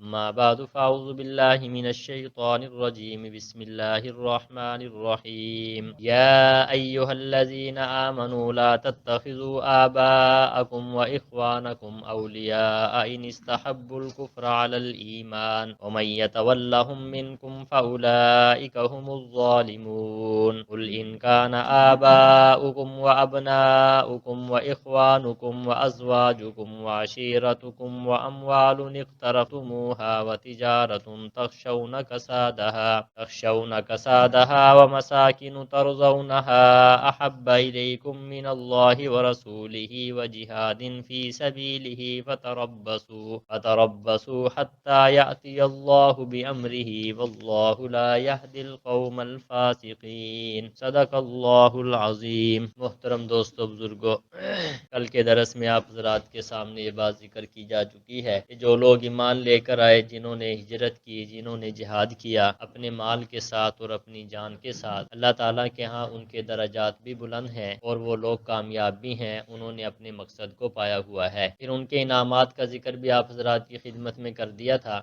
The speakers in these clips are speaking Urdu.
أما بعد فأعوذ بالله من الشيطان الرجيم بسم الله الرحمن الرحيم يا أيها الذين آمنوا لا تتخذوا آباءكم وإخوانكم أولياء إن استحبوا الكفر على الإيمان ومن يتولهم منكم فأولئك هم الظالمون قل إن كان آباؤكم وأبناؤكم وإخوانكم وأزواجكم وعشيرتكم وأموال اقترفتموها وتجارة تخشون كسادها ومساكن ترضونها أحب إليكم من الله ورسوله وجهاد في سبيله فتربصوا حتى يأتي الله بأمره والله لا يهدي القوم الفاسقين صدق اللہ العظیم۔ محترم دوستو بزرگو، کل کے درس میں آپ حضرات کے سامنے یہ بات ذکر کی جا چکی ہے کہ جو لوگ ایمان لے کر آئے، جنہوں نے ہجرت کی، جنہوں نے جہاد کیا اپنے مال کے ساتھ اور اپنی جان کے ساتھ، اللہ تعالیٰ کے ہاں ان کے درجات بھی بلند ہیں اور وہ لوگ کامیاب بھی ہیں، انہوں نے اپنے مقصد کو پایا ہوا ہے۔ پھر ان کے انعامات کا ذکر بھی آپ حضرات کی خدمت میں کر دیا تھا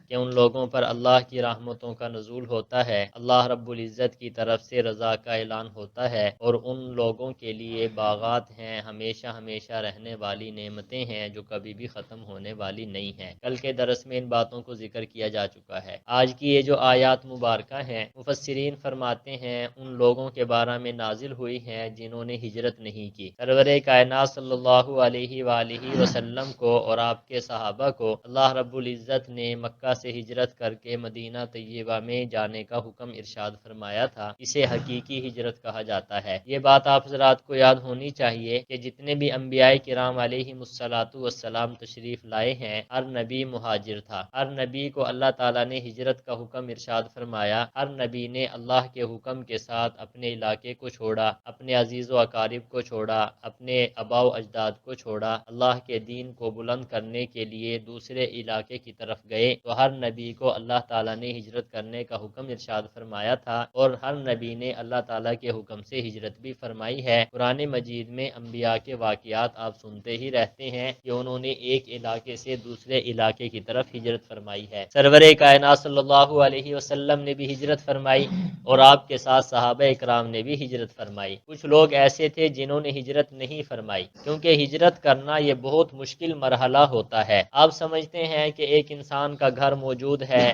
کہ ان لوگوں پر اللہ کی رحمتوں کا نزول ہوتا ہے، اللہ رب العزت کی طرف سے رضا کا اعلان ہوتا ہے، اور ان لوگوں کے لیے باغات ہیں، ہمیشہ ہمیشہ رہنے والی نعمتیں ہیں جو کبھی بھی ختم ہونے والی نہیں ہیں۔ کل کے درس میں ان باتوں کو ذکر کیا جا چکا ہے۔ آج کی یہ جو آیات مبارکہ ہیں، مفسرین فرماتے ہیں ان لوگوں کے بارے میں نازل ہوئی ہیں جنہوں نے ہجرت نہیں کی۔ سرور کائنات صلی اللہ علیہ وآلہ وسلم کو اور آپ کے صحابہ کو اللہ رب العزت نے مکہ سے ہجرت کر کے مدینہ طیبہ میں جانے کا حکم ارشاد فرمایا تھا۔ اسے حقیقی ہجرت کہا جاتا ہے۔ یہ بات آپ حضرات کو یاد ہونی چاہیے کہ جتنے بھی انبیاء کرام علیہم السلام تشریف لائے ہیں، ہر نبی مہاجر تھا۔ ہر نبی کو اللہ تعالیٰ نے ہجرت کا حکم ارشاد فرمایا۔ ہر نبی نے اللہ کے حکم کے ساتھ اپنے علاقے کو چھوڑا، اپنے عزیز و اقارب کو چھوڑا، اپنے آباء و اجداد کو چھوڑا، اللہ کے دین کو بلند کرنے کے لیے دوسرے علاقے کی طرف گئے۔ تو ہر نبی کو اللہ تعالیٰ نے ہجرت کرنے کا حکم ارشاد فرمایا تھا، اور ہر نبی نے اللہ تعالیٰ کے حکم سے ہجرت بھی فرمائی ہے۔ قرآن مجید میں انبیاء کے واقعات آپ سنتے ہی رہتے ہیں کہ انہوں نے ایک علاقے سے دوسرے علاقے کی طرف ہجرت فرمائی ہے۔ سرور کائنات صلی اللہ علیہ وسلم نے بھی ہجرت فرمائی، اور آپ کے ساتھ صحابہ اکرام نے بھی ہجرت فرمائی۔ کچھ لوگ ایسے تھے جنہوں نے ہجرت نہیں فرمائی، کیونکہ ہجرت کرنا یہ بہت مشکل مرحلہ ہوتا ہے۔ آپ سمجھتے ہیں کہ ایک انسان کا گھر موجود ہے،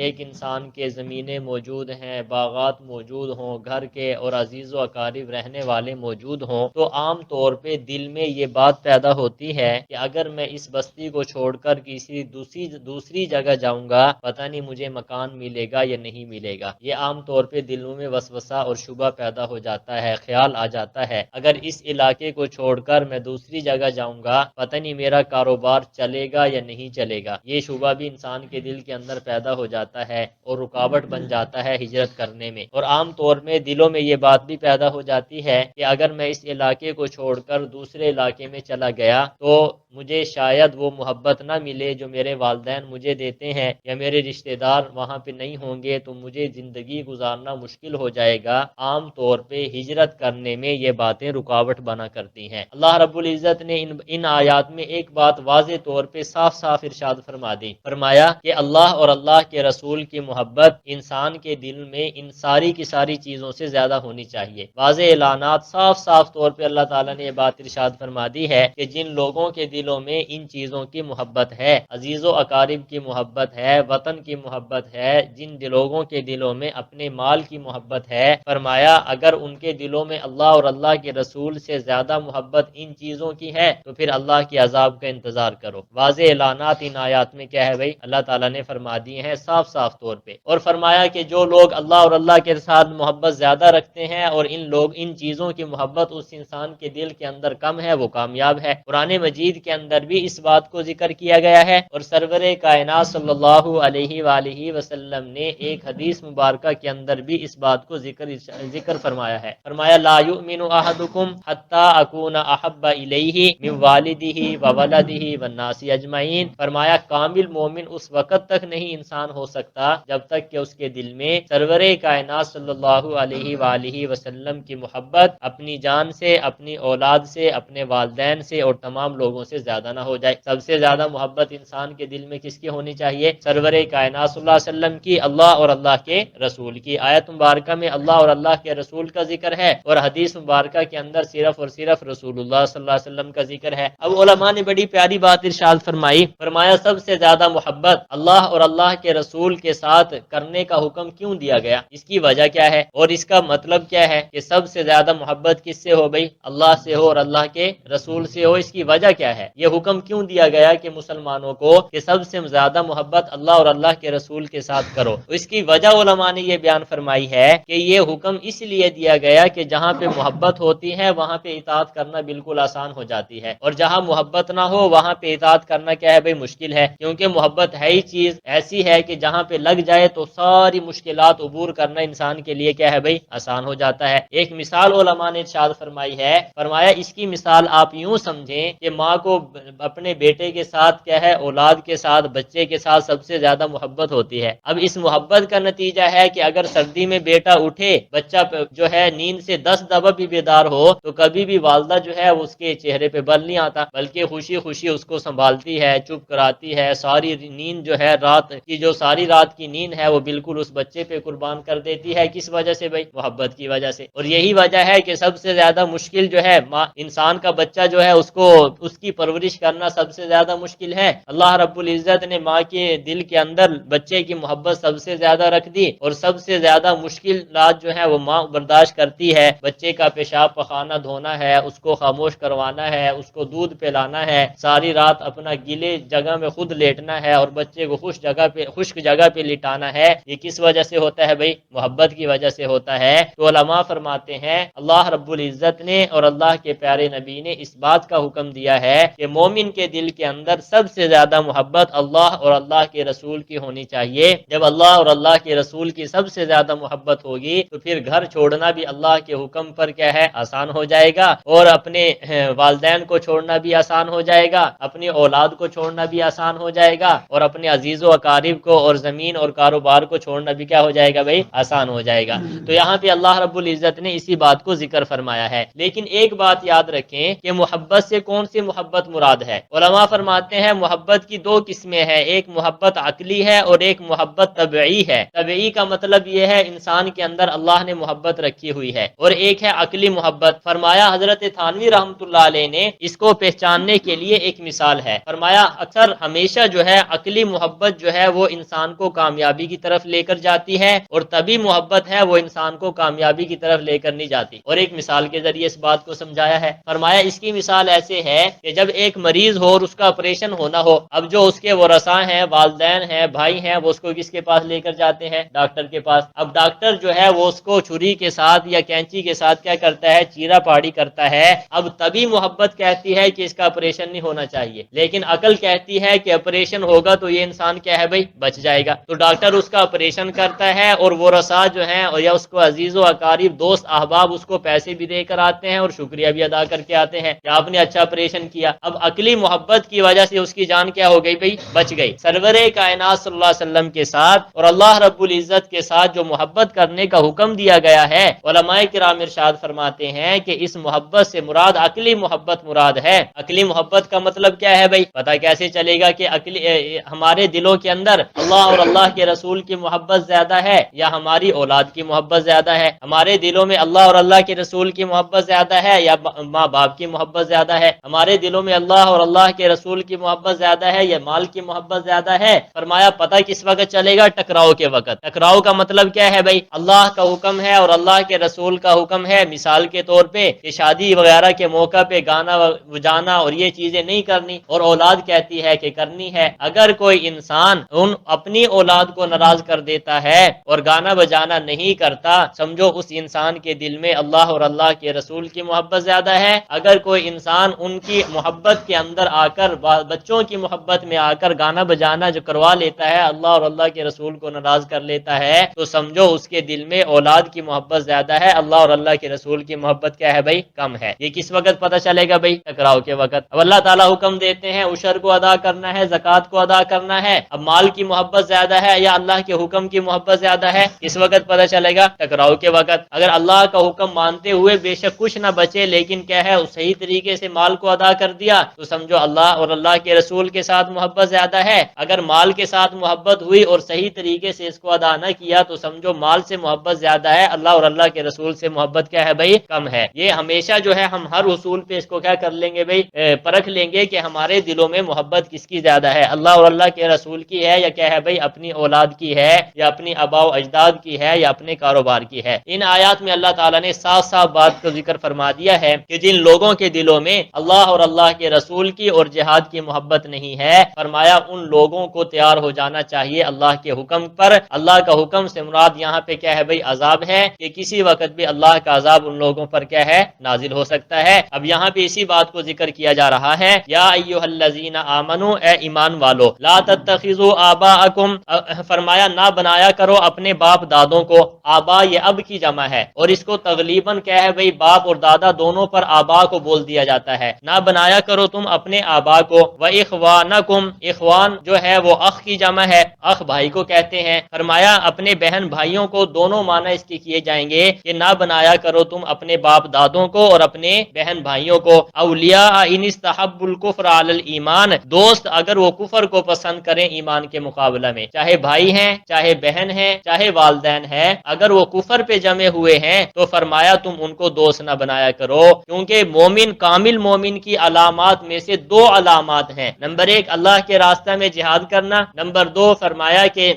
ایک انسان کے زمینیں موجود ہیں، باغات موجود ہوں، گھر کے اور عزیز و اقارب رہنے والے موجود ہوں، تو عام طور پہ دل میں یہ بات پیدا ہوتی ہے کہ اگر میں اس بستی کو چھوڑ کر کسی دوسری جگہ جاؤں گا، پتہ نہیں مجھے مکان ملے گا یا نہیں ملے گا۔ یہ عام طور پہ دلوں میں وسوسہ اور شبہ پیدا ہو جاتا ہے، خیال آ جاتا ہے اگر اس علاقے کو چھوڑ کر میں دوسری جگہ جاؤں گا، پتہ نہیں میرا کاروبار چلے گا یا نہیں چلے گا۔ یہ شبہ بھی انسان کے دل کے اندر پیدا ہو جاتا ہے اور رکاوٹ بن جاتا ہے ہجرت کرنے میں۔ اور عام طور میں دلوں میں یہ بات بھی پیدا ہو جاتی ہے کہ اگر میں اس علاقے کو چھوڑ کر دوسرے علاقے میں چلا گیا تو مجھے شاید وہ محبت نہ ملے جو میرے والدین مجھے دیتے ہیں، یا میرے رشتہ دار وہاں پہ نہیں ہوں گے تو مجھے زندگی گزارنا مشکل ہو جائے گا۔ عام طور پہ ہجرت کرنے میں یہ باتیں رکاوٹ بنا کرتی ہیں۔ اللہ رب العزت نے ان آیات میں ایک بات واضح طور پہ صاف صاف ارشاد فرما دی، فرمایا کہ اللہ اور اللہ کے رسول کی محبت انسان کے دل میں ان ساری کی ساری چیزوں سے زیادہ ہونی چاہیے۔ واضح اعلانات صاف صاف طور پہ اللہ تعالیٰ نے یہ بات ارشاد فرما دی ہے کہ جن لوگوں کے دلوں میں ان چیزوں کی محبت ہے، عزیز و اقارب کی محبت ہے، وطن کی محبت ہے، جن لوگوں کے دلوں میں اپنے مال کی محبت ہے، فرمایا اگر ان کے دلوں میں اللہ اور اللہ کے رسول سے زیادہ محبت ان چیزوں کی ہے تو پھر اللہ کے عذاب کا انتظار کرو۔ واضح اعلانات ان آیات میں کیا ہے بھائی؟ اللہ تعالیٰ نے فرما دیے ہیں صاف صاف طور پہ، اور فرمایا کہ جو لوگ اللہ اور اللہ کے ساتھ محبت زیادہ رکھتے ہیں اور ان چیزوں کی محبت اس انسان کے دل کے اندر کم ہے، وہ کامیاب ہے۔ قرآن مجید کے اندر بھی اس بات کو ذکر کیا گیا ہے، اور سرور کائنات صلی اللہ علیہ وآلہ وسلم نے ایک حدیث مبارکہ کے اندر بھی اس بات کو ذکر فرمایا ہے۔ فرمایا لا یؤمن احدکم حتی اکون احب الیہ من والدہ وولدہ والناس اجمعین۔ فرمایا کامل مومن اس وقت وقت تک نہیں انسان ہو سکتا جب تک کہ اس کے دل میں سرور کائنات صلی اللہ علیہ وآلہ وسلم کی محبت اپنی جان سے، اپنی اولاد سے، اپنے والدین سے اور تمام لوگوں سے زیادہ نہ ہو جائے۔ سب سے زیادہ محبت انسان کے دل میں کس کی ہونی چاہیے؟ سرور کائنات صلی اللہ علیہ وسلم کی، اللہ اور اللہ کے رسول کی۔ آیت مبارکہ میں اللہ اور اللہ کے رسول کا ذکر ہے اور حدیث مبارکہ کے اندر صرف اور صرف رسول اللہ صلی اللہ علیہ وسلم کا ذکر ہے۔ اب علماء نے بڑی پیاری بات ارشاد فرمائی، فرمایا سب سے زیادہ محبت اللہ اور اللہ کے رسول کے ساتھ کرنے کا حکم کیوں دیا گیا؟ اس کی وجہ کیا ہے اور اس کا مطلب کیا ہے کہ سب سے زیادہ محبت کس سے ہو بھائی؟ اللہ سے ہو اور اللہ کے رسول سے ہو۔ اس کی وجہ کیا ہے؟ یہ حکم کیوں دیا گیا کہ مسلمانوں کو کہ سب سے زیادہ محبت اللہ اور اللہ کے رسول کے ساتھ کرو؟ اس کی وجہ علماء نے یہ بیان فرمائی ہے کہ یہ حکم اس لیے دیا گیا کہ جہاں پہ محبت ہوتی ہے وہاں پہ اطاعت کرنا بالکل آسان ہو جاتی ہے، اور جہاں محبت نہ ہو وہاں پہ اطاعت کرنا کیا ہے بھائی؟ مشکل ہے، کیونکہ محبت ہے ہی چیز ایسی ہے کہ جہاں پہ لگ جائے تو ساری مشکلات عبور کرنا انسان کے لیے کیا ہے بھائی؟ آسان ہو جاتا ہے۔ ایک مثال علماء نے ارشاد فرمائی ہے، فرمایا اس کی مثال آپ یوں سمجھیں کہ ماں کو اپنے بیٹے کے ساتھ کیا ہے؟ اولاد کے ساتھ، بچے کے ساتھ سب سے زیادہ محبت ہوتی ہے۔ اب اس محبت کا نتیجہ ہے کہ اگر سردی میں بیٹا اٹھے، بچہ جو ہے نیند سے 10 دفعہ بھی بیدار ہو تو کبھی بھی والدہ جو ہے اس کے چہرے پہ بل نہیں آتا، بلکہ خوشی خوشی اس کو سنبھالتی ہے، چپ کراتی ہے، ساری نیند جو ہے رات کی، جو ساری رات کی نیند ہے وہ بالکل اس بچے پہ قربان کر دیتی ہے۔ کس وجہ سے بھائی؟ محبت کی وجہ سے۔ اور یہی وجہ ہے کہ سب سے زیادہ مشکل جو ہے انسان کا بچہ جو ہے اس کی پرورش کرنا سب سے زیادہ مشکل ہے۔ اللہ رب العزت نے ماں کے دل کے اندر بچے کی محبت سب سے زیادہ رکھ دی، اور سب سے زیادہ مشکلات جو ہے وہ ماں برداشت کرتی ہے۔ بچے کا پیشاب پخانہ دھونا ہے، اس کو خاموش کروانا ہے، اس کو دودھ پلانا ہے، ساری رات اپنا گیلے جگہ میں خود لیٹنا ہے اور بچے کو خشک جگہ پہ لٹانا ہے۔ یہ کس وجہ سے ہوتا ہے بھائی؟ محبت کی وجہ سے ہوتا ہے۔ تو علماء فرماتے ہیں اللہ رب العزت نے اور اللہ کے پیارے نبی نے اس بات کا حکم دیا ہے کہ مومن کے دل کے اندر سب سے زیادہ محبت اللہ اور اللہ کے رسول کی ہونی چاہیے۔ جب اللہ اور اللہ کے رسول کی سب سے زیادہ محبت ہوگی تو پھر گھر چھوڑنا بھی اللہ کے حکم پر کیا ہے؟ آسان ہو جائے گا، اور اپنے والدین کو چھوڑنا بھی آسان ہو جائے گا، اپنی اولاد کو چھوڑنا بھی آسان ہو جائے گا، اور اپنے عزیز و اقارب کو اور زمین اور کاروبار کو چھوڑنا بھی کیا ہو جائے گا بھائی؟ آسان ہو جائے گا۔ تو یہاں پہ اللہ رب العزت نے اسی بات کو ذکر فرمایا ہے۔ لیکن ایک بات یاد رکھیں کہ محبت سے کون سی محبت مراد ہے؟ علماء فرماتے ہیں محبت کی دو قسمیں ہیں، ایک محبت عقلی ہے اور ایک محبت طبعی ہے۔ طبعی کا مطلب یہ ہے انسان کے اندر اللہ نے محبت رکھی ہوئی ہے، اور ایک ہے عقلی محبت۔ فرمایا حضرت تھانوی رحمۃ اللہ علیہ نے اس کو پہچاننے کے لیے ایک مثال ہے، فرمایا اکثر ہمیشہ جو ہے عقلی محبت جو ہے وہ انسان کو کامیابی کی طرف لے کر جاتی ہے، اور طبعی محبت ہے وہ انسان کو کامیابی کی طرف لے کر نہیں جاتی۔ اور ایک مثال کے ذریعے اس بات کو سمجھایا ہے، فرمایا اس کی مثال ایسے ہے کہ جب ایک مریض ہو اور اس کا آپریشن ہونا ہو، اب جو اس کے ورثاء ہیں، والدین ہیں، بھائی ہیں، وہ اس کو کس کے پاس لے کر جاتے ہیں؟ ڈاکٹر کے پاس۔ اب ڈاکٹر جو ہے وہ اس کو چھری کے ساتھ یا کینچی کے ساتھ کیا کرتا ہے؟ چیرا پاڑی کرتا ہے۔ اب طبعی محبت کہتی ہے کہ اس کا آپریشن نہیں ہونا چاہیے، لیکن عقل کہتی ہے کہ آپریشن ہوگا تو یہ انسان کیا ہے بھائی؟ بچ جائے گا۔ تو ڈاکٹر اس کا آپریشن کرتا ہے، اور ورثاء جو ہیں یا اس کو عزیز و اقارب، دوست احباب اس کو پیسے بھی دے کر آتے ہیں اور شکریہ بھی ادا کر کے آتے ہیں کہ آپ نے اچھا آپریشن کیا۔ اب عقلی محبت کی وجہ سے اس کی جان کیا ہو گئی بھائی؟ بچ گئی۔ سرور کائنات صلی اللہ علیہ وسلم کے ساتھ اور اللہ رب العزت کے ساتھ جو محبت کرنے کا حکم دیا گیا ہے، علماء کرام ارشاد فرماتے ہیں کہ اس محبت سے مراد عقلی محبت مراد ہے۔ عقلی محبت کا مطلب کیا ہے بھائی؟ پتہ کیسے چلے گا کہ ہمارے دلوں کے اندر اللہ اور اللہ کے رسول کی محبت زیادہ ہے یا ہماری اولاد کی محبت زیادہ ہے؟ ہمارے دلوں میں اللہ اور اللہ کے رسول کی محبت زیادہ ہے یا ماں باپ کی محبت زیادہ ہے؟ ہمارے دلوں میں اللہ اور اللہ کے رسول کی محبت زیادہ ہے یا مال کی محبت زیادہ ہے؟ فرمایا پتہ کس وقت چلے گا؟ ٹکراؤ کے وقت۔ ٹکراؤ کا مطلب کیا ہے بھائی؟ اللہ کا حکم ہے اور اللہ کے رسول کا حکم ہے، مثال کے طور پہ کہ شادی وغیرہ کے موقع پہ گانا بجانا اور یہ چیزیں نہیں کرنی، اور اولاد کہتی ہے کہ کرنی ہے۔ اگر کوئی انسان اپنی اولاد کو ناراض کر دیتا ہے اور گانا بجانا نہیں کرتا، سمجھو اس انسان کے دل میں اللہ اور اللہ کے رسول کی محبت زیادہ ہے۔ اگر کوئی انسان ان کی محبت کے اندر آ کر، بچوں کی محبت میں آ کر گانا بجانا جو کروا لیتا ہے، اللہ اور اللہ کے رسول کو ناراض کر لیتا ہے، تو سمجھو اس کے دل میں اولاد کی محبت زیادہ ہے، اللہ اور اللہ کے رسول کی محبت کیا ہے بھائی؟ کم ہے۔ یہ کس وقت پتہ چلے گا بھائی؟ ٹکراؤ کے وقت۔ اب اللہ تعالیٰ حکم دیتے ہیں عشر کو ادا کرنا ہے، زکوٰۃ کو ادا کرنا کرنا ہے، اب مال کی محبت زیادہ ہے یا اللہ کے حکم کی محبت زیادہ ہے، اس وقت پتہ چلے گا ٹکراؤ کے وقت۔ اگر اللہ کا حکم مانتے ہوئے بے شک کچھ نہ بچے لیکن کیا ہے صحیح طریقے سے مال کو ادا کر دیا تو سمجھو اللہ اور اللہ کے رسول کے ساتھ محبت زیادہ ہے۔ اگر مال کے ساتھ محبت ہوئی اور صحیح طریقے سے اس کو ادا نہ کیا تو سمجھو مال سے محبت زیادہ ہے، اللہ اور اللہ کے رسول سے محبت کیا ہے بھائی کم ہے۔ یہ ہمیشہ جو ہے ہم ہر اصول پہ اس کو کیا کر لیں گے بھائی پرکھ لیں گے کہ ہمارے دلوں میں محبت کس کی زیادہ ہے، اللہ اور اللہ کے رسول کی ہے یا کیا ہے بھائی اپنی اولاد کی ہے یا اپنی آباء و اجداد کی ہے یا اپنے کاروبار کی ہے۔ ان آیات میں اللہ تعالیٰ نے صاف صاف بات کو ذکر فرما دیا ہے کہ جن لوگوں کے دلوں میں اللہ اور اللہ کے رسول کی اور جہاد کی محبت نہیں ہے، فرمایا ان لوگوں کو تیار ہو جانا چاہیے اللہ کے حکم پر۔ اللہ کا حکم سے مراد یہاں پہ کیا ہے بھائی عذاب ہے کہ کسی وقت بھی اللہ کا عذاب ان لوگوں پر کیا ہے نازل ہو سکتا ہے۔ اب یہاں پہ اسی بات کو ذکر کیا جا رہا ہے، یا ایھا الذین آمنو، اے ایمان والو، لا تتخذوا آباءکم، فرمایا نہ بنایا کرو اپنے باپ دادوں کو، آبا یہ اب کی جمع ہے اور اس کو تغلیباً کیا ہے بھائی باپ اور دادا دونوں پر آبا کو بول دیا جاتا ہے، نہ بنایا کرو تم اپنے آبا کو، وَإِخْوَانَكُمْ، اخوان جو ہے وہ اخ کی جمع ہے، اخ بھائی کو کہتے ہیں، فرمایا اپنے بہن بھائیوں کو، دونوں معنی اس کے کیے جائیں گے کہ نہ بنایا کرو تم اپنے باپ دادوں کو اور اپنے بہن بھائیوں کو، اولیاء ان استحبوا الکفر علی الایمان، دوست اگر وہ کفر کو پسند کریں ایمان کے مقابلہ میں، چاہے بھائی ہیں چاہے بہن ہیں چاہے والدین ہیں، اگر وہ کفر پہ جمے ہوئے ہیں تو فرمایا تم ان کو دوست نہ بنایا کرو، کیونکہ مومن کامل مومن کی علامات میں سے دو علامات ہیں، نمبر ایک اللہ کے راستہ میں جہاد کرنا، نمبر دو فرمایا کہ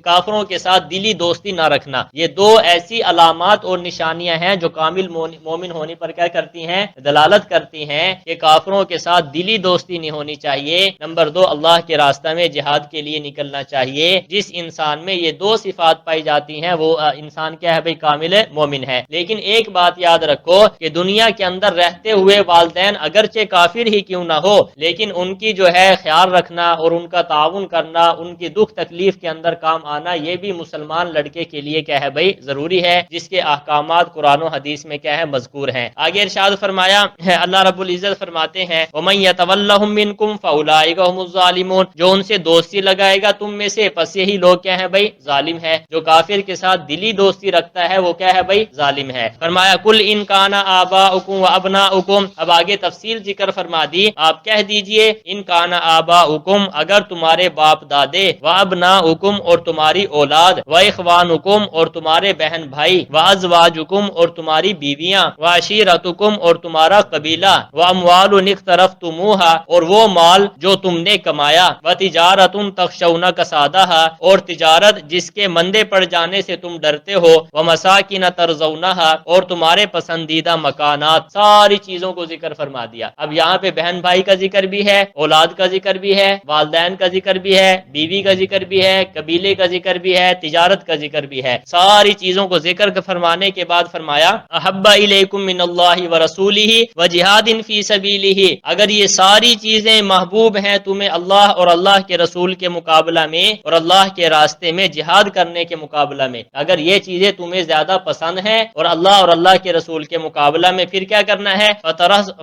کافروں کے ساتھ دلی دوستی نہ رکھنا۔ یہ دو ایسی علامات اور نشانیاں ہیں جو کامل مومن ہونے پر کیا کرتی ہیں دلالت کرتی ہیں کہ کافروں کے ساتھ دلی دوستی نہیں ہونی چاہیے، نمبر دو اللہ کے راستہ میں جہاد کے لیے نکلنا چاہیے۔ جس انسان میں یہ دو صفات پائی جاتی ہیں وہ انسان کیا ہے بھائی کامل مومن ہے۔ لیکن ایک بات یاد رکھو کہ دنیا کے اندر رہتے ہوئے والدین اگرچہ کافر ہی کیوں نہ ہو لیکن ان کی جو ہے خیال رکھنا اور ان کا تعاون کرنا، ان کی دکھ تکلیف کے اندر کام آنا، یہ بھی مسلمان لڑکے کے لیے کیا ہے بھائی ضروری ہے، جس کے احکامات قرآن و حدیث میں کیا ہے مذکور ہیں۔ آگے ارشاد فرمایا اللہ رب العزت فرماتے ہیں وَمَن يَتَوَلَّهُم مِّنكُمْ فَأُولَٰئِكَ هُمُ الظَّالِمُونَ، جو ان سے دوستی لگائے گا تم میں سے پس یہی لوگ کیا ہے بھائی ظالم ہے، جو کافر کے ساتھ دلی دوستی رکھتا ہے وہ کیا ہے بھائی ظالم ہے۔ فرمایا قُلْ إِن كَانَ آبَاؤُكُمْ وَأَبْنَاؤُكُمْ، اب آگے تفصیل ذکر فرما دی، آپ کہہ دیجئے ان کان آباؤکم، اگر تمہارے باپ دادے، وابناؤکم اور تمہاری اولاد، واخوانکم اور تمہارے بہن بھائی، وازواجکم اور تمہاری بیویاں، وعشیرتکم اور تمہارا قبیلہ، واموال اقترفتموہا اور وہ مال جو تم نے کمایا، وتجارت تخشون کسادہا اور تجارت جس کے مندے پڑ جانے سے تم ڈرتے ہو، ومساکن ترضونہا اور تمہارے پسندیدہ مکانات، ساری چیزوں کو ذکر فرما دیا۔ اب یہاں پہ بہن بھائی کا ذکر بھی ہے، اولاد کا ذکر بھی ہے، والدین کا ذکر بھی ہے، بیوی کا ذکر بھی ہے، قبیلے کا ذکر بھی ہے، تجارت کا ذکر بھی ہے، ساری چیزوں کو ذکر فرمانے کے بعد فرمایا احب الیکم من اللہ ورسولہ وجہاد فی سبیلہ، اگر یہ ساری چیزیں محبوب ہیں تمہیں اللہ اور اللہ کے رسول کے مقابلہ میں اور اللہ کے راستے میں جہاد کرنے کے مقابلہ میں، اگر یہ چیزیں تمہیں زیادہ پسند ہیں اور اللہ کے رسول کے مقابلہ میں، پھر کیا کرنا ہے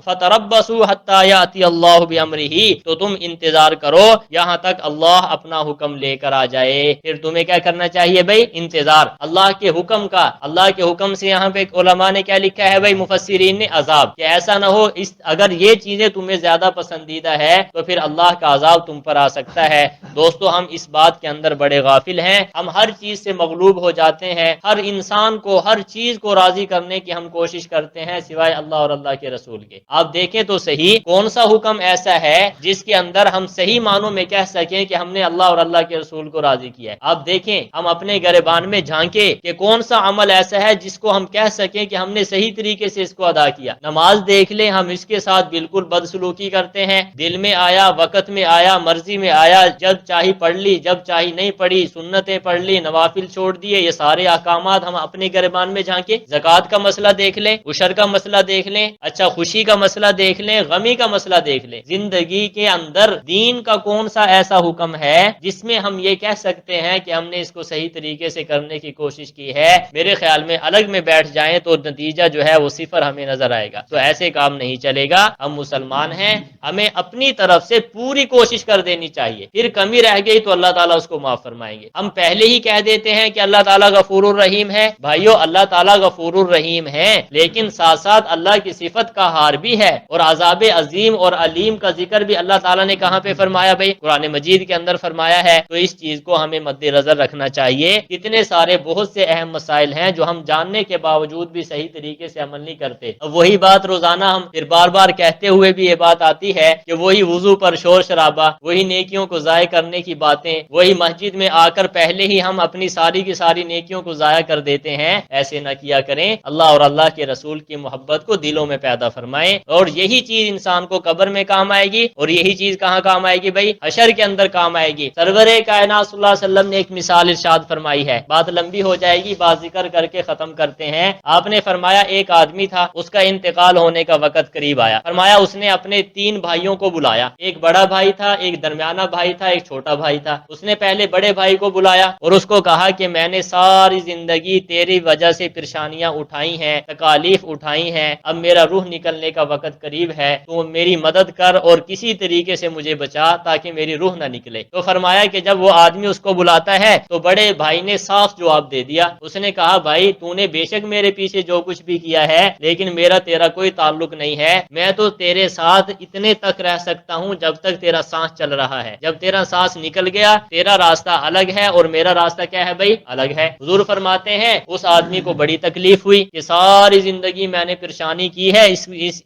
فتربصوا حتی یاتی اللہ بامرہ، تو تم انتظار کرو یہاں تک اللہ اپنا حکم لے کر آ جائے۔ پھر تمہیں کیا کرنا چاہیے بھائی انتظار اللہ کے حکم کا۔ اللہ کے حکم سے یہاں پہ علماء نے کیا لکھا ہے بھائی مفسرین نے عذاب، کہ ایسا نہ ہو اگر یہ چیزیں تمہیں زیادہ پسندیدہ ہے تو پھر اللہ کا عذاب تم پر آ سکتا ہے۔ دوستو ہم اس بات کے اندر بڑے غافل ہیں، ہم ہر چیز سے مغلوب ہو جاتے ہیں، ہر انسان کو ہر چیز کو راضی کرنے کی ہم کوشش کرتے ہیں سوائے اللہ اور اللہ کے رسول کے۔ آپ دیکھیں تو صحیح کون سا حکم ایسا ہے جس کے اندر ہم صحیح معنوں میں کہہ سکیں کہ ہم نے اللہ اور اللہ کے رسول کو راضی کیا ہے۔ آپ دیکھیں ہم اپنے گریبان میں جھانکیں کہ کون سا عمل ایسا ہے جس کو ہم کہہ سکیں کہ ہم نے صحیح طریقے سے اس کو ادا کیا۔ نماز دیکھ لیں، ہم اس کے ساتھ بالکل بدسلوکی کرتے ہیں، دل میں آیا، وقت میں آیا، مرضی میں آیا، جب چاہی پڑھ لی، جب چاہی نہیں پڑھی، سنتیں پڑھ لی، نوافل چھوڑ دیے، یہ سارے احکامات ہم اپنے گریبان میں جھانکیں۔ زکوٰۃ کا مسئلہ دیکھ لیں، عشر کا مسئلہ دیکھ لیں، اچھا خوشی کا مسئلہ دیکھ لیں، غمی کا مسئلہ دیکھ لیں۔ زندگی کے اندر دین کا کون سا ایسا حکم ہے جس میں ہم یہ کہہ سکتے ہیں کہ ہم نے اس کو صحیح طریقے سے کرنے کی کوشش کی ہے؟ میرے خیال میں الگ میں بیٹھ جائیں تو نتیجہ جو ہے وہ صفر ہمیں نظر آئے گا۔ تو ایسے کام نہیں چلے گا، ہم مسلمان ہیں، ہمیں اپنی طرف طرف سے پوری کوشش کر دینی چاہیے، پھر کمی رہ گئی تو اللہ تعالیٰ اس کو معاف فرمائیں گے۔ ہم پہلے ہی کہہ دیتے ہیں کہ اللہ تعالیٰ غفور الرحیم ہے، بھائیو اللہ تعالیٰ غفور الرحیم ہے، لیکن ساتھ ساتھ اللہ کی صفت کا ہار بھی ہے، اور عذاب عظیم اور علیم کا ذکر بھی اللہ تعالیٰ نے کہاں پہ فرمایا بھائی؟ قرآن مجید کے اندر فرمایا ہے۔ تو اس چیز کو ہمیں مد نظر رکھنا چاہیے۔ اتنے سارے بہت سے اہم مسائل ہیں جو ہم جاننے کے باوجود بھی صحیح طریقے سے عمل نہیں کرتے۔ اب وہی بات روزانہ ہم پھر بار بار کہتے ہوئے بھی یہ بات آتی ہے کہ وہی وضو پر شور شرابہ، وہی نیکیوں کو ضائع کرنے کی باتیں، وہی مسجد میں آ کر پہلے ہی ہم اپنی ساری کی ساری نیکیوں کو ضائع کر دیتے ہیں۔ ایسے نہ کیا کریں، اللہ اور اللہ کے رسول کی محبت کو دلوں میں پیدا فرمائیں، اور یہی چیز انسان کو قبر میں کام آئے گی، اور یہی چیز کہاں کام آئے گی بھائی؟ حشر کے اندر کام آئے گی۔ سرور کائنات صلی اللہ علیہ وسلم نے ایک مثال ارشاد فرمائی ہے، بات لمبی ہو جائے گی، بات ذکر کر کے ختم کرتے ہیں۔ آپ نے فرمایا ایک آدمی تھا، اس کا انتقال ہونے کا وقت قریب آیا، فرمایا اس نے اپنے 3 بھائیوں کو بلایا، ایک بڑا بھائی تھا، ایک درمیانہ بھائی تھا، ایک چھوٹا بھائی تھا۔ اس نے پہلے بڑے بھائی کو بلایا اور اس کو کہا کہ میں نے ساری زندگی تیری وجہ سے پریشانیاں اٹھائی ہیں، تکالیف اٹھائی ہیں، اب میرا روح نکلنے کا وقت قریب ہے، تو میری مدد کر اور کسی طریقے سے مجھے بچا تاکہ میری روح نہ نکلے۔ تو فرمایا کہ جب وہ آدمی اس کو بلاتا ہے تو بڑے بھائی نے صاف جواب دے دیا، اس نے کہا بھائی تو نے بے شک میرے پیچھے جو کچھ بھی کیا ہے، لیکن میرا تیرا کوئی تعلق نہیں ہے، میں تو تیرے ساتھ اتنے تک رہ سکتا ہوں جب تک تیرا سانس چل رہا ہے، جب تیرا سانس نکل گیا تیرا راستہ الگ ہے اور میرا راستہ کیا ہے بھائی؟ الگ ہے۔ حضور فرماتے ہیں اس آدمی کو بڑی تکلیف ہوئی کہ ساری زندگی میں نے پریشانی کی ہے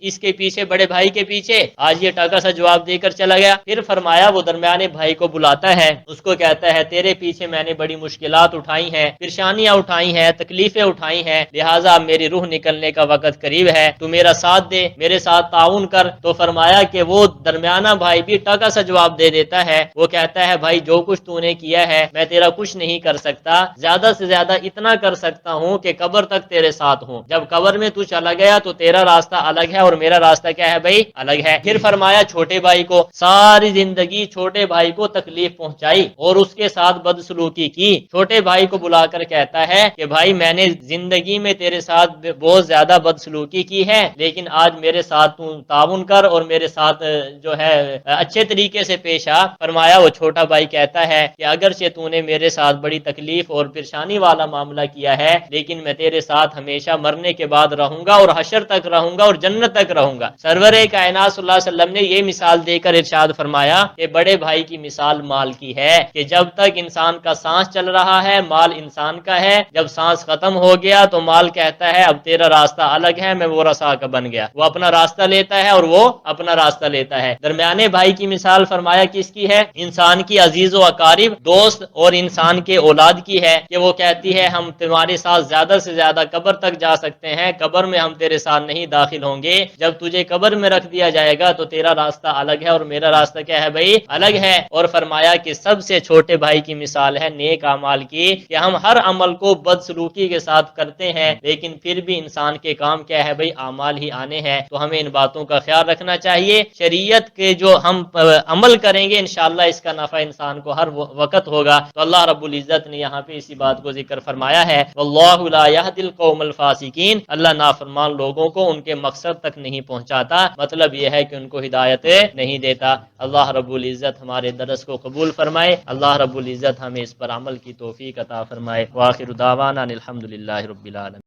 اس کے پیچھے، بڑے بھائی کے پیچھے، آج یہ ٹاکا سا جواب دے کر چلا گیا۔ پھر فرمایا وہ درمیانے بھائی کو بلاتا ہے، اس کو کہتا ہے تیرے پیچھے میں نے بڑی مشکلات اٹھائی ہیں، پریشانیاں اٹھائی ہیں، تکلیفیں اٹھائی ہیں، لہٰذا اب میری روح نکلنے کا وقت قریب ہے، تو میرا ساتھ دے، میرے ساتھ تعاون کر۔ تو فرمایا کہ وہ درمیانہ بھائی بھی ٹاکا سا جواب دے دیتا ہے، وہ کہتا ہے بھائی جو کچھ تو نے کیا ہے میں تیرا کچھ نہیں کر سکتا، زیادہ سے زیادہ اتنا کر سکتا ہوں کہ قبر تک تیرے ساتھ ہوں، جب قبر میں تو چلا گیا تو تیرا راستہ الگ ہے اور میرا راستہ کیا ہے بھائی؟ الگ ہے۔ پھر فرمایا چھوٹے بھائی کو، ساری زندگی چھوٹے بھائی کو تکلیف پہنچائی اور اس کے ساتھ بدسلوکی کی۔ چھوٹے بھائی کو بلا کر کہتا ہے کہ بھائی میں نے زندگی میں تیرے ساتھ بہت زیادہ بدسلوکی کی ہے، لیکن آج میرے ساتھ تو تعاون کر اور میرے ساتھ جو ہے اچھے طریقے سے پیش آ۔ فرمایا وہ چھوٹا بھائی کہتا ہے کہ اگرچہ تو نے میرے ساتھ بڑی تکلیف اور پریشانی والا معاملہ کیا ہے، لیکن میں تیرے ساتھ ہمیشہ مرنے کے بعد رہوں گا اور حشر تک رہوں گا اور جنت تک رہوں گا۔ سرور کائنات صلی اللہ علیہ وسلم نے یہ مثال دے کر ارشاد فرمایا کہ بڑے بھائی کی مثال مال کی ہے، کہ جب تک انسان کا سانس چل رہا ہے مال انسان کا ہے، جب سانس ختم ہو گیا تو مال کہتا ہے اب تیرا راستہ الگ ہے، میں وہ رسا کا بن گیا، وہ اپنا راستہ لیتا ہے اور وہ اپنا راستہ لیتا ہے۔ درمیانے بھائی کی مثال فرمایا کس کی ہے؟ انسان کی عزیز و اقارب، دوست اور انسان کے اولاد کی ہے، کہ وہ کہتی ہے ہم تمہارے ساتھ زیادہ سے زیادہ قبر تک جا سکتے ہیں، قبر میں ہم تیرے ساتھ نہیں داخل ہوں گے، جب تجھے قبر میں رکھ دیا جائے گا تو تیرا راستہ الگ ہے اور میرا راستہ کیا ہے بھائی؟ الگ ہے۔ اور فرمایا کہ سب سے چھوٹے بھائی کی مثال ہے نیک اعمال کی، کہ ہم ہر عمل کو بدسلوکی کے ساتھ کرتے ہیں لیکن پھر بھی انسان کے کام کیا ہے بھائی؟ اعمال ہی آنے ہیں۔ تو ہمیں ان باتوں کا خیال رکھنا چاہیے، شریعت کے جو ہم عمل کریں گے انشاءاللہ اس کا نفع انسان کو ہر وقت ہوگا۔ تو اللہ رب العزت نے یہاں پہ اسی بات کو ذکر فرمایا ہے، واللہ لا یہدی القوم الفاسقین، اللہ نافرمان لوگوں کو ان کے مقصد تک نہیں پہنچاتا، مطلب یہ ہے کہ ان کو ہدایت نہیں دیتا۔ اللہ رب العزت ہمارے درس کو قبول فرمائے، اللہ رب العزت ہمیں اس پر عمل کی توفیق عطا فرمائے۔ وآخر دعوانا الحمدللہ رب العالمین۔